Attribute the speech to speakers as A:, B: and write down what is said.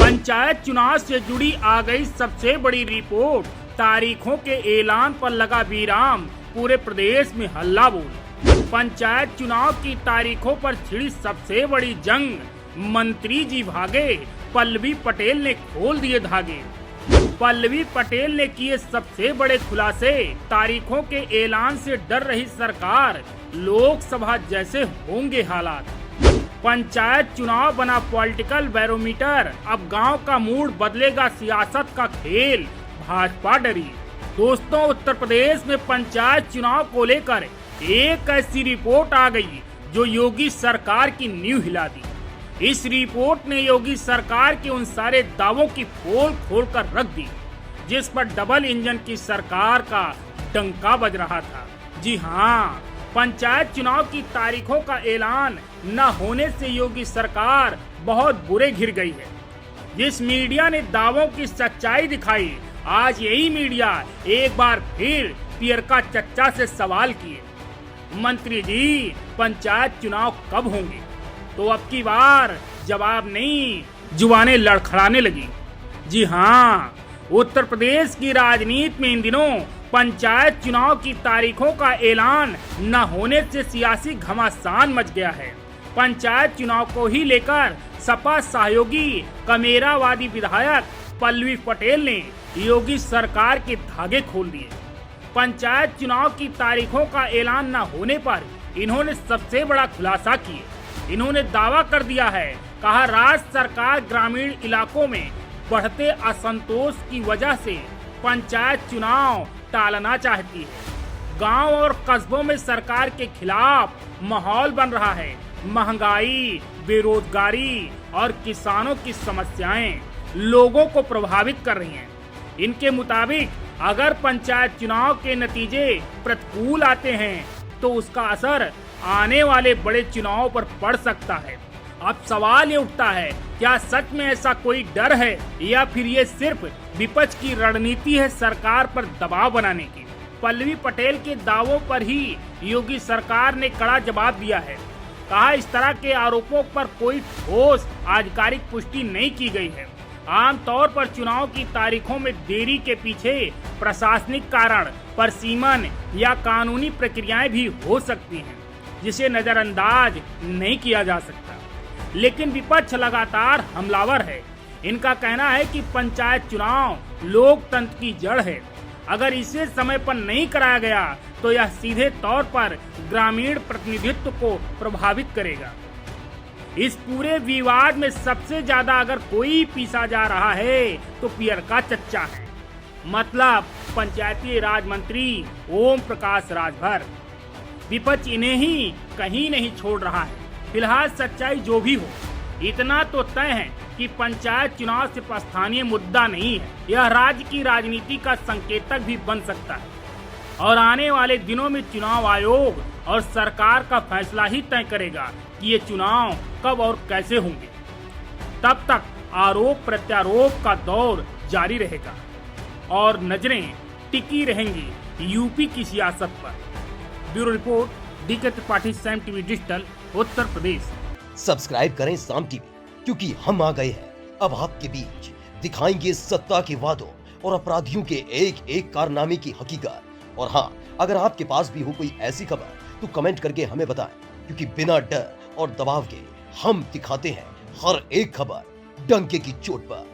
A: पंचायत चुनाव से जुड़ी आ गई सबसे बड़ी रिपोर्ट। तारीखों के ऐलान पर लगा विराम, पूरे प्रदेश में हल्ला बोल। पंचायत चुनाव की तारीखों पर छिड़ी सबसे बड़ी जंग, मंत्री जी भागे, पल्लवी पटेल ने खोल दिए धागे। पल्लवी पटेल ने किए सबसे बड़े खुलासे, तारीखों के ऐलान से डर रही सरकार, लोकसभा जैसे होंगे हालात। पंचायत चुनाव बना पॉलिटिकल बैरोमीटर, अब गांव का मूड बदलेगा सियासत का खेल, भाजपा डरी। दोस्तों, उत्तर प्रदेश में पंचायत चुनाव को लेकर एक ऐसी रिपोर्ट आ गई जो योगी सरकार की नींव हिला दी। इस रिपोर्ट ने योगी सरकार के उन सारे दावों की पोल खोल कर रख दी जिस पर डबल इंजन की सरकार का डंका बज रहा था। जी हाँ, पंचायत चुनाव की तारीखों का ऐलान न होने से योगी सरकार बहुत बुरे घिर गई है। जिस मीडिया ने दावों की सच्चाई दिखाई, आज यही मीडिया एक बार फिर पियरका चच्चा से सवाल किए, मंत्री जी पंचायत चुनाव कब होंगे? तो अब की बार जवाब नहीं, जुबानें लड़खड़ाने लगी। जी हाँ, उत्तर प्रदेश की राजनीति में इन दिनों पंचायत चुनाव की तारीखों का ऐलान न होने से सियासी घमासान मच गया है। पंचायत चुनाव को ही लेकर सपा सहयोगी कमेरावादी विधायक पल्लवी पटेल ने योगी सरकार के धागे खोल दिए। पंचायत चुनाव की तारीखों का ऐलान न होने पर इन्होंने सबसे बड़ा खुलासा किया। इन्होंने दावा कर दिया है, कहा राज्य सरकार ग्रामीण इलाकों में बढ़ते असंतोष की वजह से पंचायत चुनाव टालना चाहती है। गांव और कस्बों में सरकार के खिलाफ माहौल बन रहा है। महंगाई, बेरोजगारी और किसानों की समस्याएं लोगों को प्रभावित कर रही हैं। इनके मुताबिक अगर पंचायत चुनाव के नतीजे प्रतिकूल आते हैं तो उसका असर आने वाले बड़े चुनावों पर पड़ सकता है। अब सवाल ये उठता है, क्या सच में ऐसा कोई डर है या फिर ये सिर्फ विपक्ष की रणनीति है सरकार पर दबाव बनाने की? पल्लवी पटेल के दावों पर ही योगी सरकार ने कड़ा जवाब दिया है। कहा, इस तरह के आरोपों पर कोई ठोस आधिकारिक पुष्टि नहीं की गई है। आमतौर पर चुनाव की तारीखों में देरी के पीछे प्रशासनिक कारण, परसीमन या कानूनी प्रक्रियाएं भी हो सकती हैं, जिसे नजरअंदाज नहीं किया जा सकता। लेकिन विपक्ष लगातार हमलावर है। इनका कहना है कि पंचायत चुनाव लोकतंत्र की जड़ है। अगर इसे समय पर नहीं कराया गया तो यह सीधे तौर पर ग्रामीण प्रतिनिधित्व को प्रभावित करेगा। इस पूरे विवाद में सबसे ज्यादा अगर कोई पीसा जा रहा है तो पियरका चच्चा है, मतलब पंचायती राज मंत्री ओम प्रकाश राजभर। विपक्ष इन्हें ही कहीं नहीं छोड़ रहा है। फिलहाल सच्चाई जो भी हो, इतना तो तय है कि पंचायत चुनाव सिर्फ स्थानीय मुद्दा नहीं है, यह राज्य की राजनीति का संकेतक भी बन सकता है। और आने वाले दिनों में चुनाव आयोग और सरकार का फैसला ही तय करेगा कि ये चुनाव कब और कैसे होंगे। तब तक आरोप प्रत्यारोप का दौर जारी रहेगा और नजरें टिकी रहेंगी यूपी की सियासत पर। Bureau report, DK Tripathi, Saam TV digital, Uttar Pradesh.
B: Subscribe करें साम टीवी, क्योंकि हम आ गए हैं अब आपके बीच। दिखाएंगे सत्ता के वादों और अपराधियों के एक एक कारनामे की हकीकत। और हाँ, अगर आपके पास भी हो कोई ऐसी खबर तो कमेंट करके हमें बताएं, क्योंकि बिना डर और दबाव के हम दिखाते हैं हर एक खबर डंके की चोट पर।